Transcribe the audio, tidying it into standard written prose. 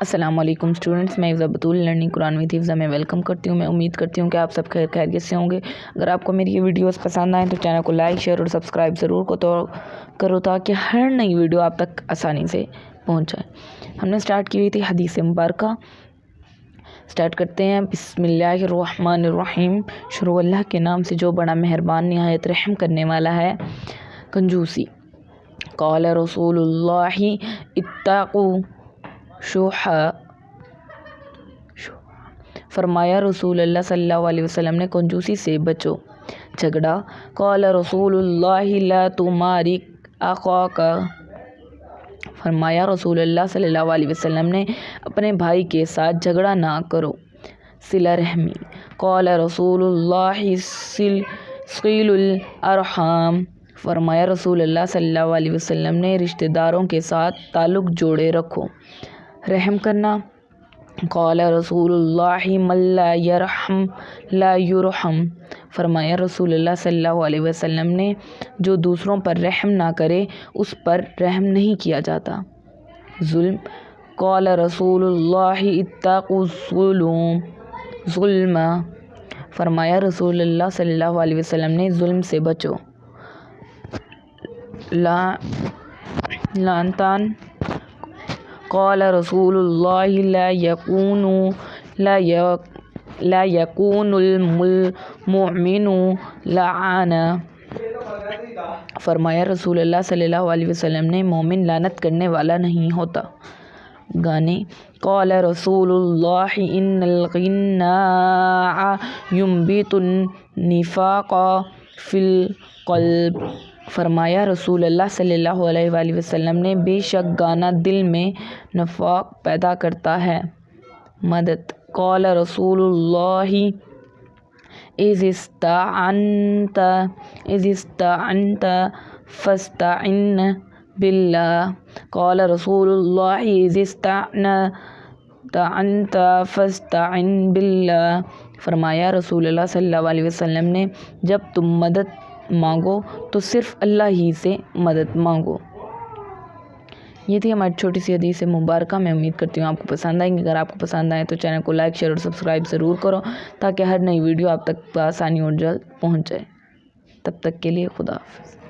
السلام علیکم اسٹوڈنٹس، میں حفظہ بطول لرننگ قرآن وتھ حفظہ میں ویلکم کرتی ہوں۔ میں امید کرتی ہوں کہ آپ سب خیریت سے ہوں گے۔ اگر آپ کو میری یہ ویڈیوز پسند آئیں تو چینل کو لائک، شیئر اور سبسکرائب ضرور کرو تاکہ ہر نئی ویڈیو آپ تک آسانی سے پہنچ جائے۔ ہم نے سٹارٹ کی ہوئی تھی حدیث مبارکہ، سٹارٹ کرتے ہیں۔ بسم اللہ الرحمن الرحیم، شروع اللہ کے نام سے جو بڑا مہربان نہایت رحم کرنے والا ہے۔ کنجوسی۔ قال رسول اللہ اتقوا شح، فرمایا رسول اللہ صلی اللہ علیہ وسلم نے کنجوسی سے بچو۔ جھگڑا۔ قال رسول اللہ لا تمارک اخاک، فرمایا رسول اللہ صلی اللہ علیہ وسلم نے اپنے بھائی کے ساتھ جھگڑا نہ کرو۔ صلہ رحمی۔ قال رسول اللہ صل الارحام، فرمایا رسول اللہ صلی اللہ علیہ وسلم نے رشتہ داروں کے ساتھ تعلق جوڑے رکھو۔ رحم کرنا۔ قال رسول اللہ من لا یرحم لا یرحم، فرمایا رسول اللہ صلی اللہ علیہ وسلم نے جو دوسروں پر رحم نہ کرے اس پر رحم نہیں کیا جاتا۔ ظلم۔ قال رسول اللہ اتقوا الظلم، فرمایا رسول اللہ صلی اللہ علیہ وسلم نے ظلم سے بچو۔ لعنتان۔ قال رسول اللہ لا یکون المؤمن لعانا، فرمایا رسول اللہ صلی اللہ علیہ وسلم نے مومن لعنت کرنے والا نہیں ہوتا۔ گانے۔ قال رسول اللہ ان الغناء ينبت النفاق فی القلب، فرمایا رسول اللہ صلی اللہ علیہ وآلہ وسلم نے بے شک گانا دل میں نفاق پیدا کرتا ہے۔ مدد۔ قال رسول اللہ اذ استعنت فاستعن باللہ، قال رسول اللہ اذ استعنت فاستعن باللہ، فرمایا رسول اللہ صلی اللہ علیہ وسلم نے جب تم مدد مانگو تو صرف اللہ ہی سے مدد مانگو۔ یہ تھی ہماری چھوٹی سی حدیث مبارکہ۔ میں امید کرتی ہوں آپ کو پسند آئیں گی۔ اگر آپ کو پسند آئے تو چینل کو لائک، شیئر اور سبسکرائب ضرور کرو تاکہ ہر نئی ویڈیو آپ تک بآسانی اور جلد پہنچ جائے۔ تب تک کے لیے خدا حافظ۔